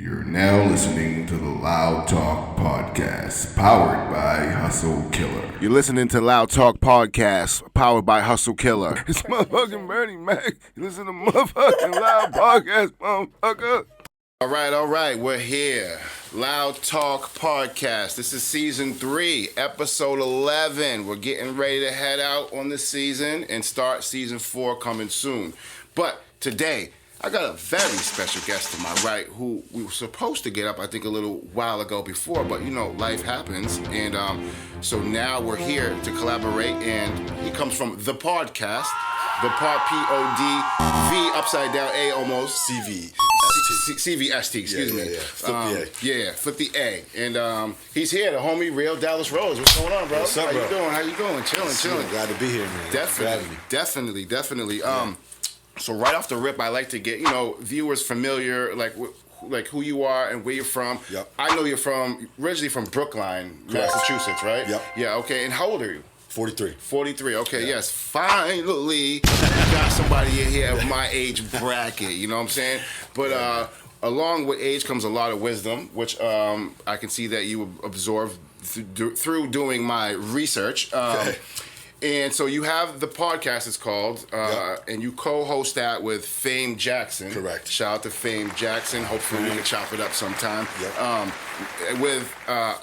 You're now listening to the Loud Talk Podcast, powered by Hustle Killer. You're listening to Loud Talk Podcast, powered by Hustle Killer. It's motherfucking Bernie Mac. You listen to motherfucking Loud Podcast, motherfucker. All right, we're here. Loud Talk Podcast. This is season 3, episode 11. We're getting ready to head out on the season and start season 4 coming soon. But today, I got a very special guest to my right who we were supposed to get up, I think, a little while ago before, but you know, life happens. And so now we're here to collaborate, and he comes from the podcast, the pod, P-O-D-V, upside down A almost. CVST, excuse me. Yeah. Flip the A. Yeah, flip the A. And he's here, the homie, Real Dallas Rose. What's going on, bro? What's up, bro? How you doing? Chilling. Glad to be here, man. Definitely. Yeah. So right off the rip, I like to get, viewers familiar, like who you are and where you're from. Yep. I know you're originally from Brookline, Correct. Massachusetts, right? Yep. Yeah, okay. And how old are you? 43. 43. Okay, yeah. Yes. Finally, got somebody in here of my age bracket. You know what I'm saying? But along with age comes a lot of wisdom, which I can see that you absorbed through doing my research. Okay. And so you have the podcast, it's called, Yep. and you co-host that with Fame Jackson. Correct. Shout out to Fame Jackson. Hopefully we can chop it up sometime. Yep.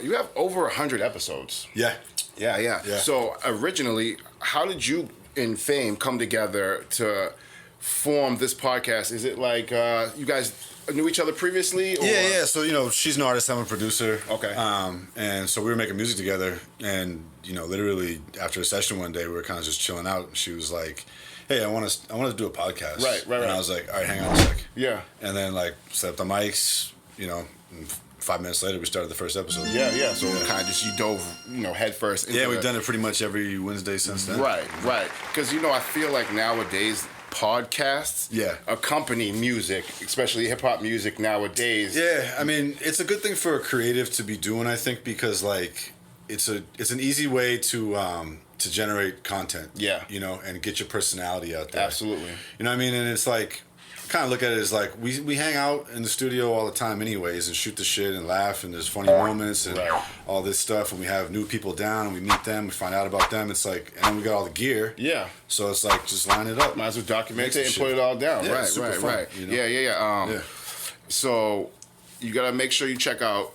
You have over 100 episodes. Yeah. Yeah. So originally, how did you and Fame come together to form this podcast? Is it like you guys knew each other previously? Or? Yeah. So, she's an artist, I'm a producer. Okay. And so we were making music together, and, literally after a session one day, we were kind of just chilling out, and she was like, hey, I want to do a podcast. Right. And I was like, all right, hang on a sec. Yeah. And then, set up the mics, and 5 minutes later, we started the first episode. Yeah. So kind of just you dove, head first. Yeah, we've done it pretty much every Wednesday since then. Right. Because I feel like nowadays podcasts accompany music, especially hip hop music nowadays. Yeah, I mean, it's a good thing for a creative to be doing, I think, because it's an easy way to generate content. Yeah. And get your personality out there. Absolutely. You know what I mean? And it's kind of look at it as we hang out in the studio all the time anyways and shoot the shit and laugh, and there's funny moments and all this stuff, and we have new people down and we meet them, we find out about them. It's and then we got all the gear. Yeah. So it's just line it up. Might as well document it and put it all down. Yeah, right. fun, Yeah. So you gotta make sure you check out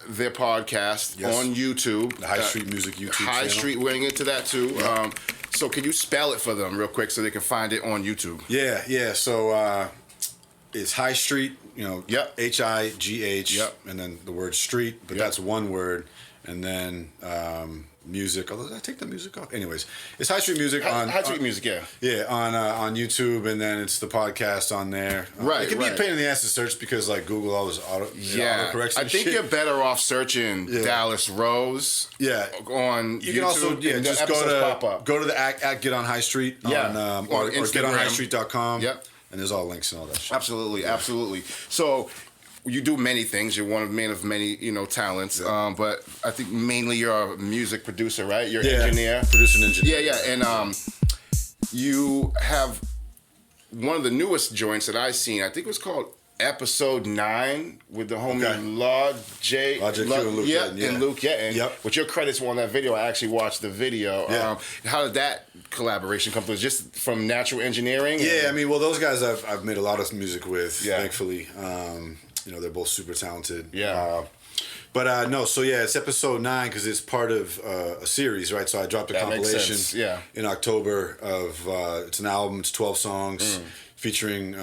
their podcast on YouTube. The High Street Music YouTube channel. High Street, we're gonna get to that too. Yeah. So can you spell it for them real quick so they can find it on YouTube? Yeah. So it's High Street, Yep. H-I-G-H, Yep. and then the word street, but that's one word, and then music. Although did I take the music off? Anyways, it's High Street Music High Street Music, yeah. Yeah, on YouTube, and then it's the podcast on there. It can be a pain in the ass to search because Google all this autocorrection. I think you're better off searching Dallas Rose. Yeah, on you YouTube. can also just go to the at Get on High Street or getonhighstreet.com. Yep. And there's all links and all that shit. Absolutely. So you do many things. You're one man of many, talents. Yeah. But I think mainly you're a music producer, right? You're an engineer. Producer and engineer. Yeah. And you have one of the newest joints that I've seen. I think it was called Episode 9 with the homie Law J. Q and Luke Yetton. And Luke Yetton. Yep. With your credits were on that video. I actually watched the video. Yeah. How did that collaboration come through? Just from natural engineering? Yeah, those guys I've made a lot of music with, thankfully. They're both super talented. Yeah. But no, so it's episode 9 because it's part of a series, right? So I dropped a compilation in October of, it's an album, it's 12 songs featuring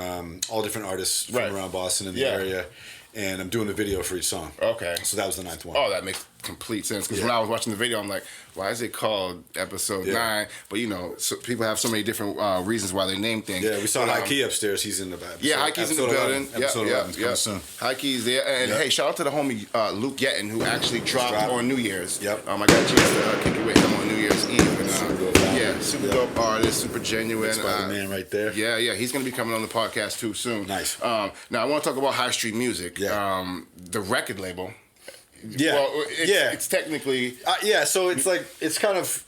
all different artists from around Boston and the area. And I'm doing a video for each song. Okay. So that was the 9th one. Oh, that makes complete sense. Because when I was watching the video, I'm like, why is it called Episode 9? But, so people have so many different reasons why they name things. Yeah, we saw High Key upstairs. He's in the back. Yeah, High Key's in the building. Episode 11 coming soon. High Key's there. And, hey, shout out to the homie Luke Yetton, who actually dropped on New Year's. Yep. I got a chance to kick it with him on New Year's Eve. And, super dope artist, super genuine. That's the man right there. Yeah. He's going to be coming on the podcast, too, soon. Nice. Now, I want to talk about High Street Music. Yeah. The record label. Yeah. Well, it's technically. So it's it's kind of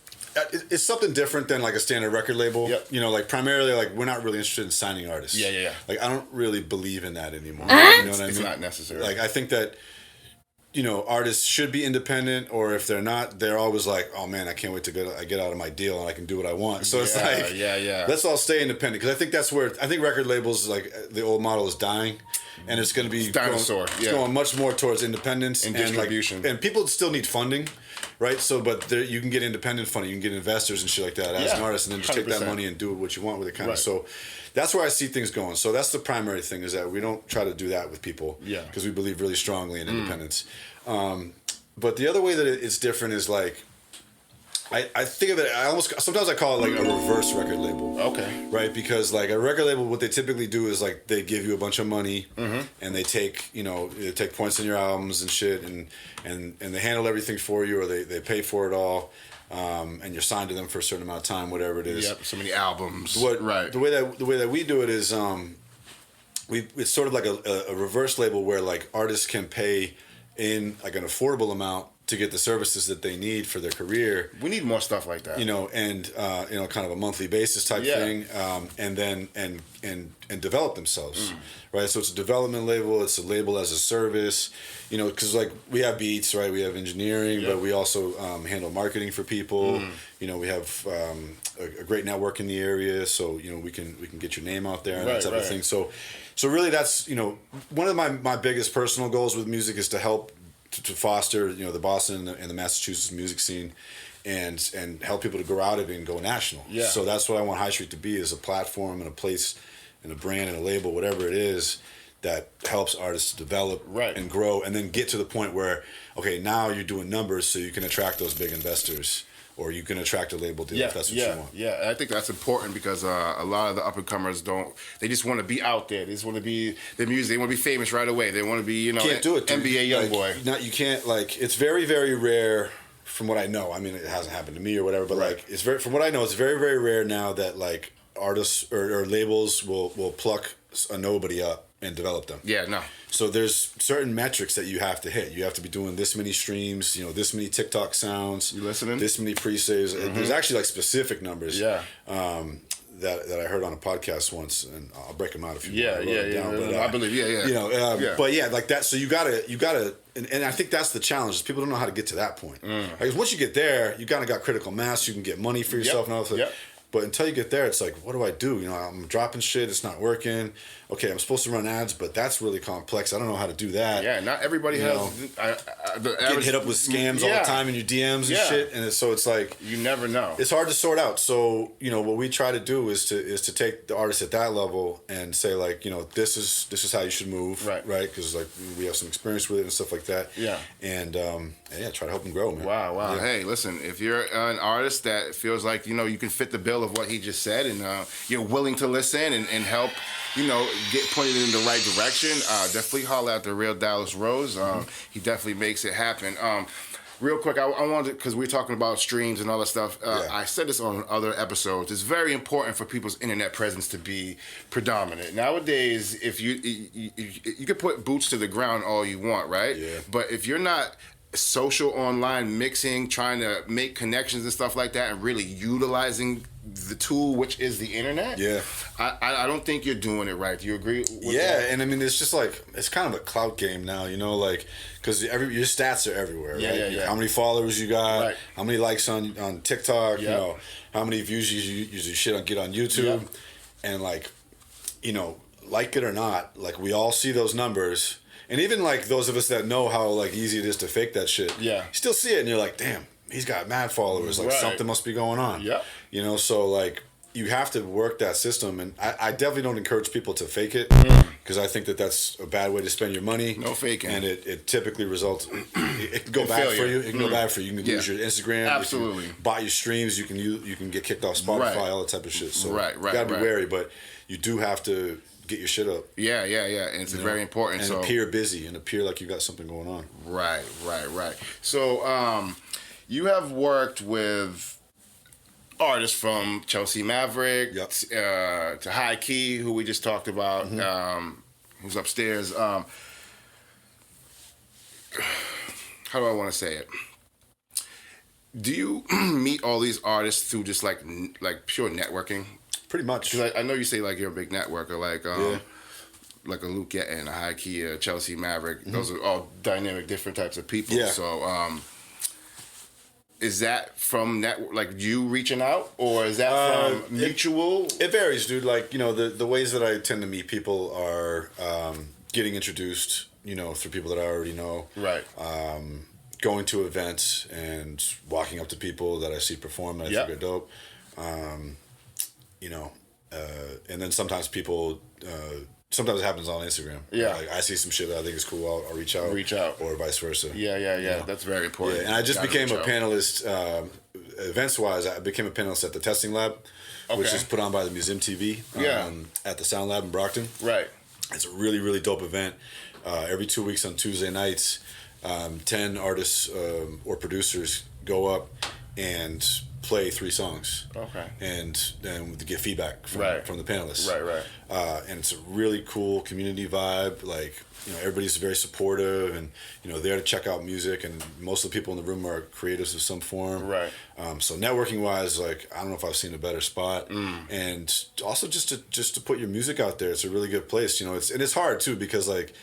it's something different than like a standard record label. Yep. You know, like primarily, like we're not really interested in signing artists. Yeah. Like I don't really believe in that anymore. You know what I mean? It's not necessary. Like I think that, you know, artists should be independent, or if they're not, they're always like, oh man, I can't wait to get out of my deal and I can do what I want. So it's like, let's all stay independent, because I think that's where I think record labels, like the old model, is dying, and it's going to be going much more towards independence and distribution. Like, and people still need funding, right? So, but you can get independent funding, you can get investors and shit like that as an artist, and then just 100%. Take that money and do what you want with it, kind of. So that's where I see things going. So that's the primary thing, is that we don't try to do that with people, because we believe really strongly in independence. But the other way that it's different is like, I think of it, sometimes I call it like a reverse record label. Okay. Right? Because like a record label, what they typically do is like they give you a bunch of money, and they take points in your albums and shit, and they handle everything for you, or they pay for it all. And you're signed to them for a certain amount of time, whatever it is. Yep, so many albums. The way that we do it is it's sort of like a reverse label, where like artists can pay in like an affordable amount to get the services that they need for their career. We need more stuff like that. You know, and kind of a monthly basis type thing, and then and develop themselves, right? So it's a development label. It's a label as a service, you know, because like we have beats, right? We have engineering, but we also handle marketing for people. You know, we have a great network in the area, so you know we can get your name out there and that type of thing. So really, that's, you know, one of my biggest personal goals with music is to help to foster, you know, the Boston and the Massachusetts music scene, and help people to grow out of it and go national. Yeah. So that's what I want High Street to be, is a platform and a place and a brand and a label, whatever it is, that helps artists develop and grow, and then get to the point where, okay, now you're doing numbers, so you can attract those big investors, or you can attract a label deal if that's what you want. Yeah, I think that's important, because a lot of the up-and-comers they just want to be out there. They just want to be the music. They want to be famous right away. They want to be, you know, can't do it, NBA YoungBoy. No, you can't, like, it's very, very rare, from what I know. I mean, it hasn't happened to me or whatever, but like, it's from what I know, it's very, very rare now that like artists or labels will pluck a nobody up and develop them. Yeah, no. So there's certain metrics that you have to hit. You have to be doing this many streams, you know, this many TikTok sounds. You listening? This many pre-saves. There's actually like specific numbers. Yeah. That I heard on a podcast once, and I'll break them out if you want. But, I believe. You know, but yeah, like that. So you gotta, and I think that's the challenge. Is people don't know how to get to that point. Like once you get there, you kind of got critical mass. You can get money for yourself and all that. But until you get there, it's like, what do I do? You know, I'm dropping shit. It's not working. Okay, I'm supposed to run ads, but that's really complex. I don't know how to do that. Yeah, not everybody has. Getting hit up with scams all the time in your DMs and shit, and so it's like you never know. It's hard to sort out. So you know, what we try to do is to take the artist at that level and say, like, you know, this is how you should move, right? Because like we have some experience with it and stuff like that. Yeah, and try to help them grow, man. Wow. Yeah. Hey, listen, if you're an artist that feels like, you know, you can fit the bill of what he just said, and you're willing to listen and help, you know, get pointed in the right direction, definitely holler at the real Dallas Rose. He definitely makes it happen. Real quick, I wanted, because we're talking about streams and all that stuff. I said this on other episodes. It's very important for people's internet presence to be predominant. Nowadays, if you can put boots to the ground all you want, right? Yeah. But if you're not social online mixing, trying to make connections and stuff like that, and really utilizing the tool, which is the internet, I don't think you're doing it right. Do you agree with that? And I mean, it's just like, it's kind of a clout game now, you know, like, because your stats are everywhere, right? How many followers you got, how many likes on TikTok, you know, how many views you usually get on YouTube, and like, you know, like it or not, like we all see those numbers. And even like those of us that know how like easy it is to fake that shit, you still see it and you're like, damn, he's got mad followers. Like something must be going on. Yeah. You know, so like you have to work that system, and I definitely don't encourage people to fake it, because I think that that's a bad way to spend your money. No faking. And it typically results. It can go bad for you. It can go bad for you. You can lose your Instagram. Absolutely. Buy your streams. You can get kicked off Spotify. All that type of shit. So you gotta be wary, but you do have to get your shit up. Yeah. And it's very important. And appear busy and appear like you got something going on. Right. So, you have worked with artists from Chelsea Maverick to High Key, who we just talked about, who's upstairs. How do I want to say it? Do you meet all these artists through just like pure networking? Pretty much. Because I know you say like you're a big networker, like a Luke Gettin, a High Key, a Chelsea Maverick. Mm-hmm. Those are all dynamic, different types of people. Yeah. So, is that from like you reaching out, or is that from mutual? It varies, dude. Like, the ways that I tend to meet people are getting introduced, through people that I already know. Right. Going to events and walking up to people that I see perform that I think are dope. And then sometimes people, sometimes it happens on Instagram. Yeah. Like I see some shit that I think is cool, I'll reach out. Or vice versa. Yeah. That's very important. Yeah. And I just became a panelist, events-wise, I became a panelist at the Testing Lab, which is put on by the Museum TV at the Sound Lab in Brockton. Right. It's a really, really dope event. Every 2 weeks on Tuesday nights, 10 artists or producers go up and play 3 songs. Okay. And then get feedback from the panelists. Right. And it's a really cool community vibe. Like, everybody's very supportive and, there to check out music. And most of the people in the room are creatives of some form. Right. So networking wise, like, I don't know if I've seen a better spot. And also just to put your music out there, it's a really good place. It's hard too, because like,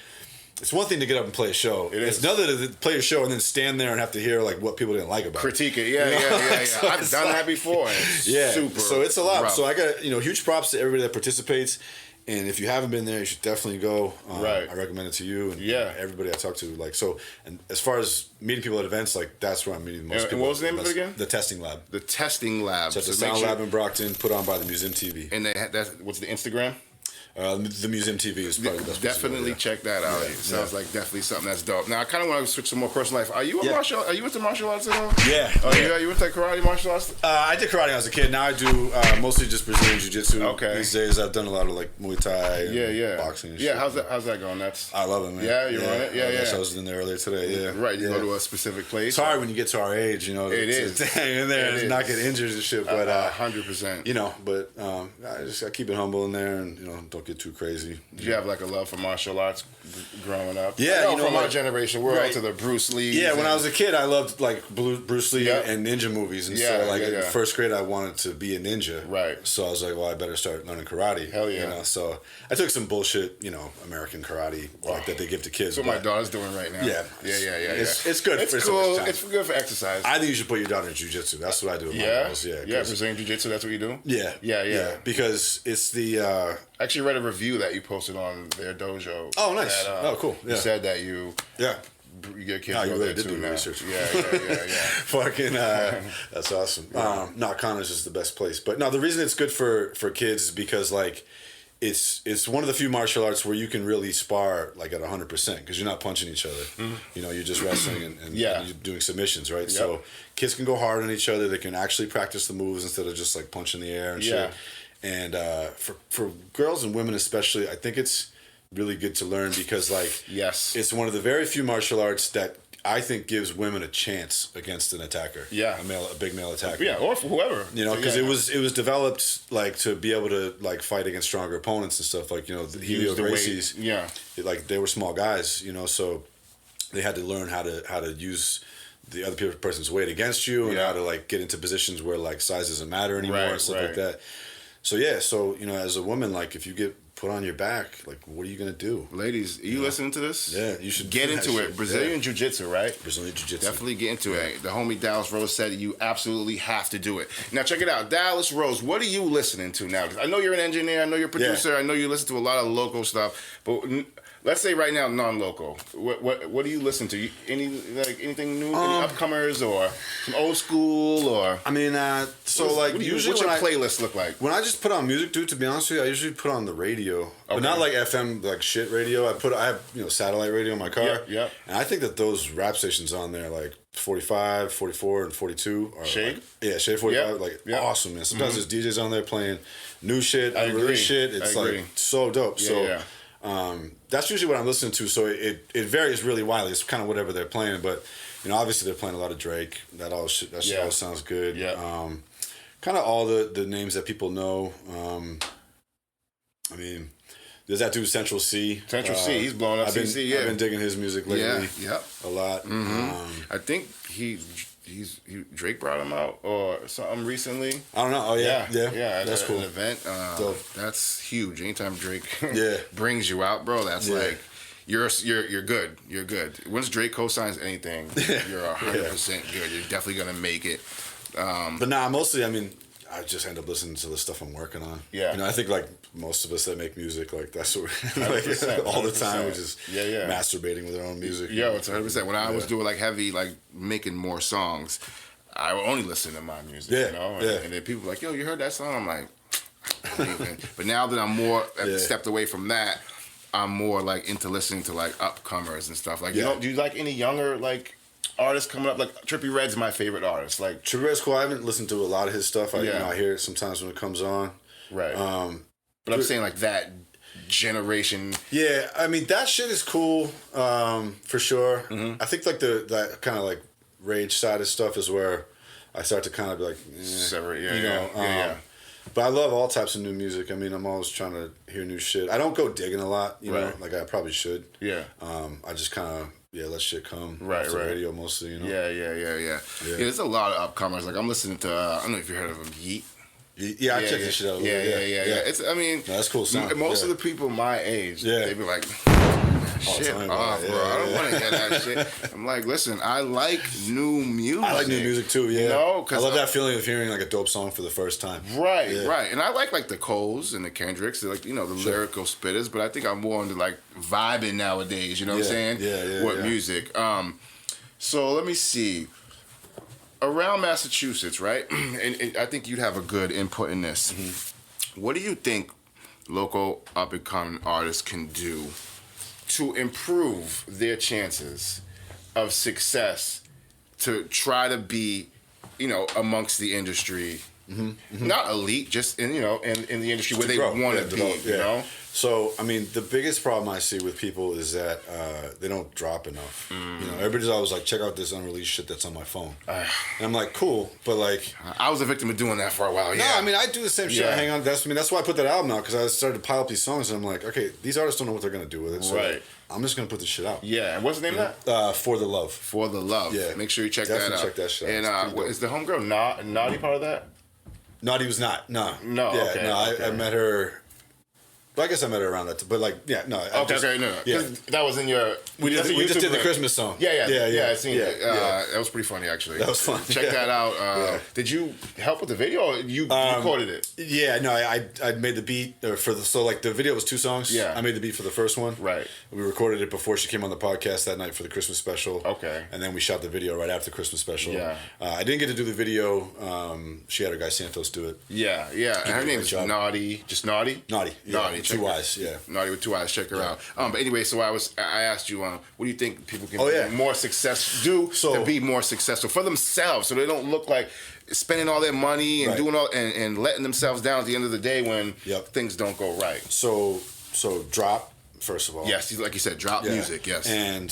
it's one thing to get up and play a show. It's another to play a show and then stand there and have to hear like what people didn't like about it. Critique it. Yeah. So I've done that before. Super so it's a lot. rough. So I got huge props to everybody that participates. And if you haven't been there, you should definitely go. Right. I recommend it to you and Yeah. everybody I talk to. Like so, and as far as meeting people at events, like that's where I'm meeting most people. And what was the name of it again? The Testing Lab. The Testing Lab. So it's the Sound Lab in Brockton, put on by the Museum TV. And what's the Instagram? The Museum TV is probably the best. Definitely check that out. It sounds like definitely something that's dope. Now I kind of want to switch to more personal life. Are you Are you into martial arts at all? Yeah. Oh yeah. You into karate, martial arts? I did karate when I was a kid. Now I do mostly just Brazilian jiu-jitsu. Okay. These days I've done a lot of like Muay Thai. And boxing. And shit. How's that going? I love it, man. Yeah, you run it. Yeah. I was in there earlier today. Yeah. Right. You go to a specific place. It's hard when you get to our age, It is. To hang in there and not get injured and shit. But 100%. But I keep it humble in there and don't get too crazy. Did you have like a love for martial arts growing up? Yeah, from our generation, we're all to the Bruce Lee. Yeah, when I was a kid, I loved like Bruce Lee and ninja movies, and so in first grade, I wanted to be a ninja. Right. So I was like, well, I better start learning karate. Hell yeah. So I took some bullshit, American karate like that they give to kids. That's what my daughter's doing right now. Yeah. It's good. It's cool. It's good for exercise. I think you should put your daughter in jiu-jitsu. That's what I do with my girls. Yeah. Brazilian jiu-jitsu. That's what you do. Yeah. Because it's the. I actually read a review that you posted on their dojo. Oh, nice. Cool. Yeah. You said that you get kids you go really there did too do now. research. Yeah. Fucking, that's awesome. Connors is the best place. But no, the reason it's good for kids is because like it's one of the few martial arts where you can really spar like at 100% because you're not punching each other. Mm-hmm. You're just wrestling and you're doing submissions, right? Yep. So kids can go hard on each other. They can actually practice the moves instead of just like punching the air and shit. And for girls and women especially, I think it's really good to learn because like it's one of the very few martial arts that I think gives women a chance against an attacker. Yeah, a big male attacker. Yeah, or for whoever. Because it was developed like to be able to like fight against stronger opponents and stuff. Like the Helio Gracies. Like they were small guys. So they had to learn how to use the other person's weight against you and how to like get into positions where like size doesn't matter anymore and stuff like that. So as a woman, like if you get put on your back, like what are you gonna do? Ladies, are you listening to this? Yeah, you should get into it. Brazilian Jiu-Jitsu, right? Brazilian Jiu-Jitsu. Definitely get into it. The homie Dallas Rose said you absolutely have to do it. Now check it out. Dallas Rose, what are you listening to now? 'Cause I know you're an engineer, I know you're a producer, I know you listen to a lot of local stuff, but let's say right now non-local. What do you listen to? Anything new? Any upcomers or some old school or? I mean, usually what's your playlist look like? When I just put on music, dude, to be honest with you, I usually put on the radio, but not like FM like shit radio. I have satellite radio in my car. Yeah. And I think that those rap stations on there like 45, 44, and 42 are Shade. Shade 45, awesome, man. Sometimes there's DJs on there playing new shit, unreleased shit. It's like so dope. That's usually what I'm listening to. So it varies really widely. It's kind of whatever they're playing, but obviously they're playing a lot of Drake. That shit all sounds good. Yeah. Kind of all the names that people know. I mean, there's that dude Central C. Central C, he's blowing up. I've been digging his music lately. Yeah. A lot. Mm-hmm. I think he Drake brought him out or something recently. I don't know. Oh yeah. That's cool. An event. That's huge. Anytime Drake brings you out, bro, that's like you're good. You're good. Once Drake co-signs anything, you're 100% good. You're definitely gonna make it. But nah, mostly, I mean, I just end up listening to the stuff I'm working on. Yeah. You know, I think like most of us that make music, like that's what like all the time, we're just masturbating with our own music. Yeah, it's 100%. When I was doing like heavy, like making more songs, I would only listen to my music. Yeah. You know, and then people were like, yo, you heard that song? I'm like, but now that I'm more stepped away from that, I'm more like into listening to like upcomers and stuff. Like, you know, do you like any younger like artists coming up? Like Trippie Redd's my favorite artist. Like Trippie Redd's cool. I haven't listened to a lot of his stuff. I hear it sometimes when it comes on. Right. But I'm saying like that generation. Yeah, I mean that shit is cool, for sure. I think like that kind of like rage side of stuff is where I start to kind of be like, separate. But I love all types of new music. I mean, I'm always trying to hear new shit. I don't go digging a lot, you know, like I probably should. Yeah. I just kind of let shit come. Right. Radio mostly, you know. Yeah. There's a lot of upcomers. Like I'm listening to I don't know if you heard of him, Yeet. Yeah, I checked this shit out. Yeah. It's I mean, that's cool sound. Most of the people my age, they be like, shit off, bro. I don't want to hear that shit. I'm like, listen, I like new music. I like new music too. Yeah, you know, I love that feeling of hearing like a dope song for the first time. Right. And I like the Coles and the Kendricks, like the lyrical spitters. But I think I'm more into like vibing nowadays. You know what I'm saying? With music. So let me see. Around Massachusetts, right? And I think you'd have a good input in this. What do you think local up-and-coming artists can do to improve their chances of success to try to be, amongst the industry? Not elite, just in the industry where they want to be, you know? So, I mean, the biggest problem I see with people is that they don't drop enough. You know, everybody's always like, check out this unreleased shit that's on my phone. And I'm like, cool, but like... I was a victim of doing that for a while, No, I mean, I do the same shit. I hang on. That's why I put that album out, because I started to pile up these songs, and I'm like, okay, these artists don't know what they're going to do with it, so I'm just going to put this shit out. Yeah, and what's the name of that? For the Love. For the Love. Yeah. Make sure you check Definitely that out. check that shit out. And is the homegirl Naughty part of that? Naughty was not. No. Okay. I met her... Well, I guess I met her around that, but like, no. Yeah. That was in your. We just did the Christmas song. Yeah. I seen it. That was pretty funny, actually. That was fun. Check that out. Did you help with the video, or you recorded it? Yeah, no, I made the beat so like the video was 2 songs. Yeah, I made the beat for the first one. Right. We recorded it before she came on the podcast that night for the Christmas special. Okay. And then we shot the video right after the Christmas special. Yeah. I didn't get to do the video. She had her guy Santos do it. Yeah. And her name is Naughty. Just Naughty. Naughty. Naughty. 2 Y's. Yeah. Naughty with 2 Y's. Check her out. But anyway, so I asked you, what do you think people can be more to be more successful for themselves, so they don't look like spending all their money and doing all and letting themselves down at the end of the day when things don't go right. So drop, first of all. Yes, like you said, drop music. Yes. And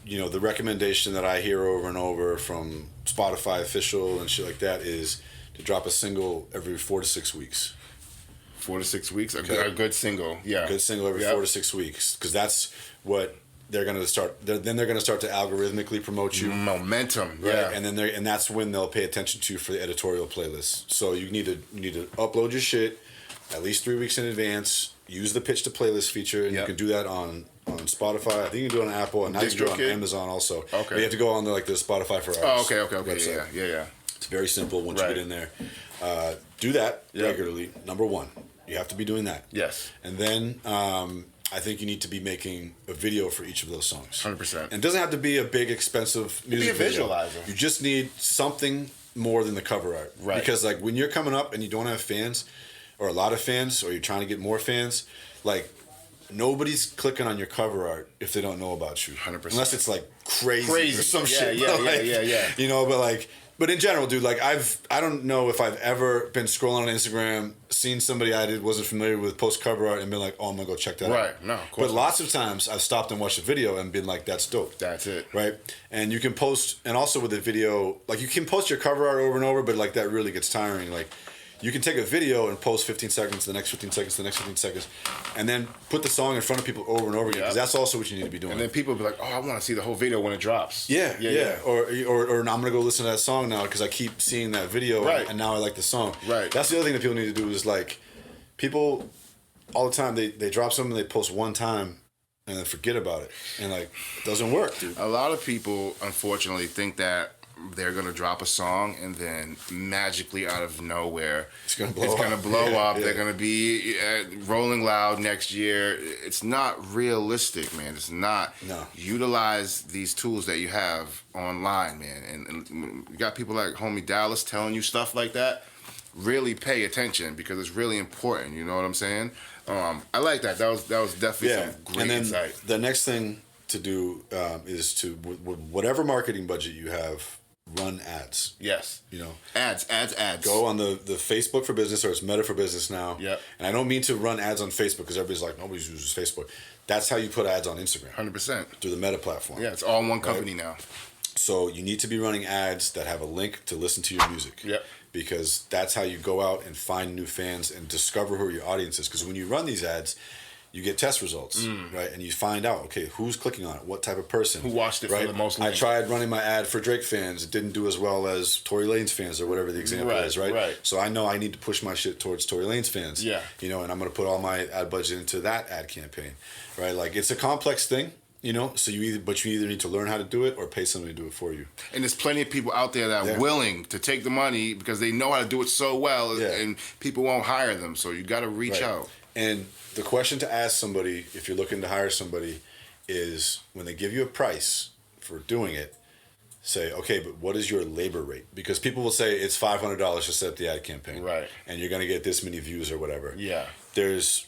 the recommendation that I hear over and over from Spotify official and shit like that is to drop a single every 4 to 6 weeks. 4 to 6 weeks, a good single, good single every 4 to 6 weeks, because that's what they're gonna start. Then they're gonna start to algorithmically promote you, momentum, right? And then and that's when they'll pay attention to you for the editorial playlist. So you need to upload your shit at least 3 weeks in advance. Use the pitch to playlist feature, and you can do that on Spotify. I think you can do it on Apple, and now you can do it on Amazon also. Okay, but you have to go on the Spotify for artists. Okay. Yeah. It's very simple once you get in there. Do that regularly. Number 1. You have to be doing that. Yes. And then I think you need to be making a video for each of those songs. 100%. And it doesn't have to be a big, expensive music video. Be a visualizer. You just need something more than the cover art. Right. Because like when you're coming up and you don't have fans, or a lot of fans, or you're trying to get more fans, like nobody's clicking on your cover art if they don't know about you. 100%. Unless it's like crazy or some shit. Yeah. But in general, dude, like I don't know if I've ever been scrolling on Instagram, seen somebody I wasn't familiar with post cover art and been like, oh, I'm gonna go check that out. Right, no, of course. But lots of times I've stopped and watched a video and been like, that's dope. That's it. Right? And you can post, and also with the video, like you can post your cover art over and over, but like that really gets tiring. Like You can take a video and post 15 seconds, the next 15 seconds, the next 15 seconds, and then put the song in front of people over and over again. Because that's also what you need to be doing. And then people will be like, oh, I want to see the whole video when it drops. Yeah. Or I'm gonna go listen to that song now because I keep seeing that video, right. and now I like the song. Right. That's the other thing that people need to do is like, people all the time they drop something, they post one time, and then forget about it, and like it doesn't work, dude. A lot of people unfortunately think that they're gonna drop a song and then magically out of nowhere it's gonna blow up. They're gonna be Rolling Loud next year. It's not realistic, man. It's not. No. Utilize these tools that you have online, man, and you got people like homie Dallas telling you stuff like that. Really pay attention because it's really important. You know what I'm saying? I like that. That was definitely some great insight. The next thing to do is to whatever marketing budget you have, run ads. Yes. You know, ads. Go on the Facebook for Business, or it's Meta for Business now. Yep. And I don't mean to run ads on Facebook because everybody's like, nobody uses Facebook. That's how you put ads on Instagram. 100%. Through the Meta platform. Yeah, it's all one company now. So you need to be running ads that have a link to listen to your music. Yep. Because that's how you go out and find new fans and discover who your audience is. Because when you run these ads, you get test results, right? And you find out, okay, who's clicking on it, what type of person, who watched it, right? For the most. I tried running my ad for Drake fans; it didn't do as well as Tory Lanez fans, or whatever the example is, right? Right. So I know I need to push my shit towards Tory Lanez fans, yeah. You know, and I'm gonna put all my ad budget into that ad campaign, right? Like it's a complex thing. You know, so you either need to learn how to do it or pay somebody to do it for you. And there's plenty of people out there that are willing to take the money because they know how to do it so well, and people won't hire them. So you got to reach out. And the question to ask somebody, if you're looking to hire somebody, is when they give you a price for doing it, say, okay, but what is your labor rate? Because people will say it's $500 to set up the ad campaign, right? And you're going to get this many views or whatever. Yeah. There's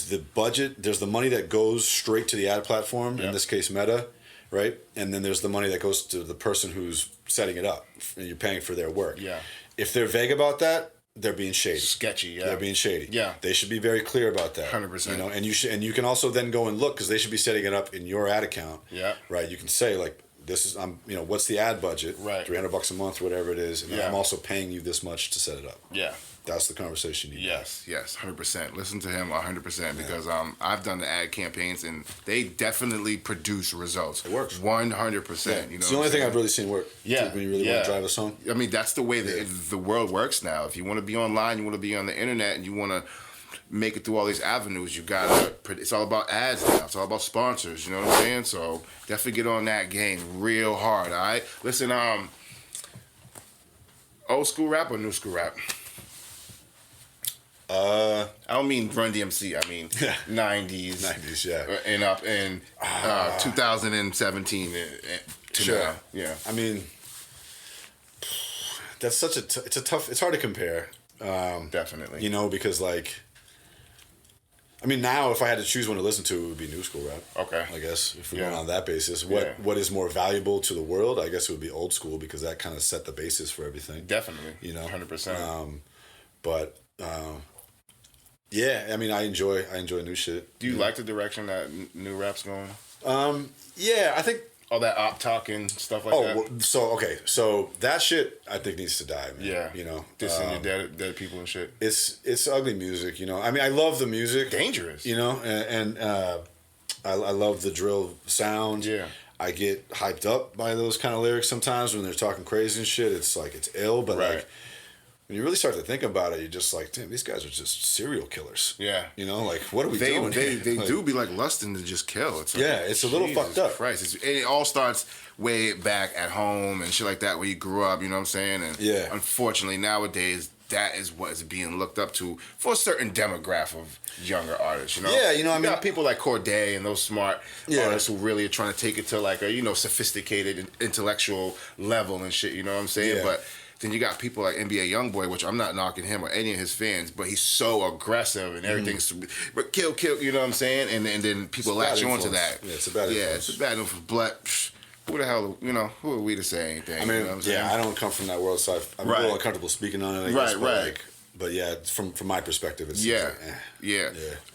the budget, there's the money that goes straight to the ad platform, in this case Meta, right? And then there's the money that goes to the person who's setting it up, and you're paying for their work. Yeah. If they're vague about that, they're being shady. Sketchy, yeah. They're being shady. Yeah. They should be very clear about that. 100%. You know, and you can also then go and look, because they should be setting it up in your ad account. Yeah. Right. You can say like, this is what's the ad budget? Right. $300 a month, whatever it is, and I'm also paying you this much to set it up. Yeah. That's the conversation you need. Yes, 100%. Listen to him 100% because I've done the ad campaigns and they definitely produce results. It works. 100%. Yeah. You know, it's the only thing I've really seen work. Yeah. When you really want to drive a song. I mean, that's the way that the world works now. If you want to be online, you want to be on the internet, and you want to make it through all these avenues, you gotta. It's all about ads now. It's all about sponsors. You know what I'm saying? So definitely get on that game real hard. All right. Listen, old school rap or new school rap? I don't mean Run DMC. I mean 90s. 90s, yeah. And up in 2017 to now. Yeah. I mean, that's such it's hard to compare. Definitely. You know, because like, I mean, now if I had to choose one to listen to, it would be new school rap. Okay. I guess if we're going on that basis, what is more valuable to the world? I guess it would be old school because that kind of set the basis for everything. Definitely. You know, 100%. But. Yeah, I mean, I enjoy new shit. Do you like the direction that new rap's going? Yeah, I think all that op talk and stuff like that. Well, so that shit I think needs to die, man. Yeah, you know, dissing your dead people and shit. It's ugly music, you know. I mean, I love the music. Dangerous, you know, and I love the drill sound. Yeah. I get hyped up by those kind of lyrics sometimes when they're talking crazy and shit. It's like it's ill, but like. When you really start to think about it, you're just like, damn, these guys are just serial killers. Yeah. You know, like, what are we doing? They like, do be like lusting to just kill. It's like, it's a little fucked up. Christ. It all starts way back at home and shit like that where you grew up, you know what I'm saying? And unfortunately, nowadays, that is what is being looked up to for a certain demographic of younger artists, you know? Yeah, you know, I mean, got people like Cordae and those smart artists who really are trying to take it to like a, sophisticated intellectual level and shit, you know what I'm saying? Yeah. But then you got people like NBA Youngboy, which I'm not knocking him or any of his fans, but he's so aggressive and everything's but kill, you know what I'm saying? And then people latch on to that. Yeah, it's a bad influence. It's a bad influence. But who the hell, who are we to say anything? I mean, you know what I'm saying? I don't come from that world, so I'm a little uncomfortable speaking on it. I guess, right. But yeah, from my perspective, it's yeah.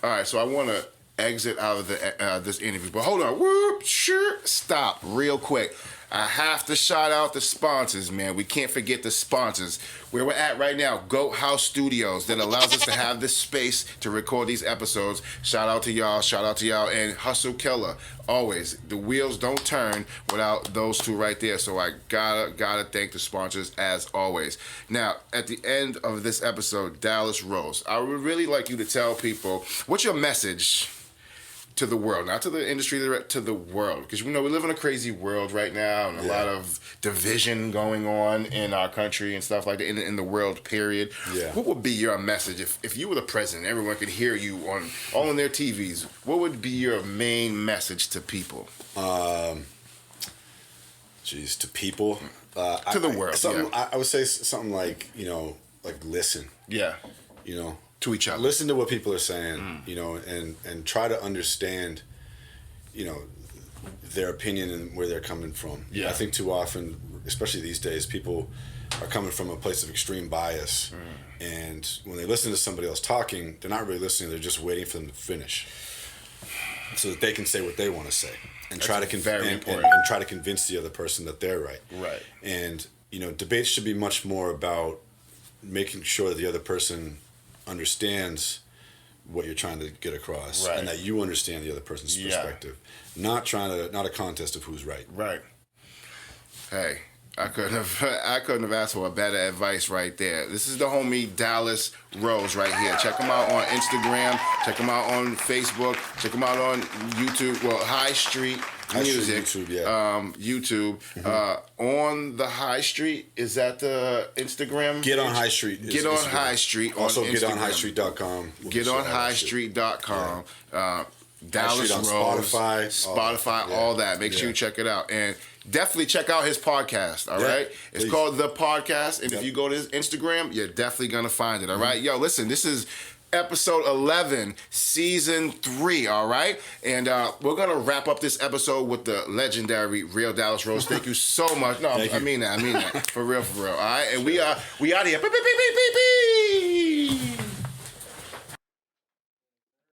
All right, so I want to exit out of the this interview, but hold on, whoop, sure, stop, real quick. I have to shout out the sponsors, man. We can't forget the sponsors. Where we're at right now, Goat House Studios, that allows us to have this space to record these episodes. Shout out to y'all, and Hustle Killer. Always, the wheels don't turn without those two right there. So I gotta thank the sponsors as always. Now, at the end of this episode, Dallas Rose, I would really like you to tell people what's your message to the world, not to the industry, to the world, because we live in a crazy world right now, and a lot of division going on in our country and stuff like that, in the world, period. Yeah. What would be your message if you were the president, everyone could hear you on their TVs? What would be your main message to people? To people, to the world. I would say something like listen. Yeah. To each other. Listen to what people are saying, and try to understand, their opinion and where they're coming from. Yeah. I think too often, especially these days, people are coming from a place of extreme bias. And when they listen to somebody else talking, they're not really listening, they're just waiting for them to finish so that they can say what they want to say and try to try to convince the other person that they're right. Right. And, debates should be much more about making sure that the other person understands what you're trying to get across, and that you understand the other person's perspective. Not a contest of who's right. Right. Hey, I couldn't have asked for a better advice right there. This is the homie Dallas Rose right here. Check him out on Instagram. Check him out on Facebook. Check him out on YouTube. Well, High Street Music. YouTube, yeah. YouTube. On the High Street, is that the Instagram? Get on High Street. Get on High Street on also, Instagram. GetOnHighStreet.com. GetOnHighStreet.com. Dallas on Rose. Spotify, all that. Make sure you check it out. And definitely check out his podcast, all right? It's called The Podcast. And if you go to his Instagram, you're definitely going to find it, all right? Yo, listen, this is episode 11, season 3, all right? And we're going to wrap up this episode with the legendary Real Dallas Rose. Thank you so much. No, I mean that. For real, all right? And we out here. Beep, beep, beep, beep, beep, beep.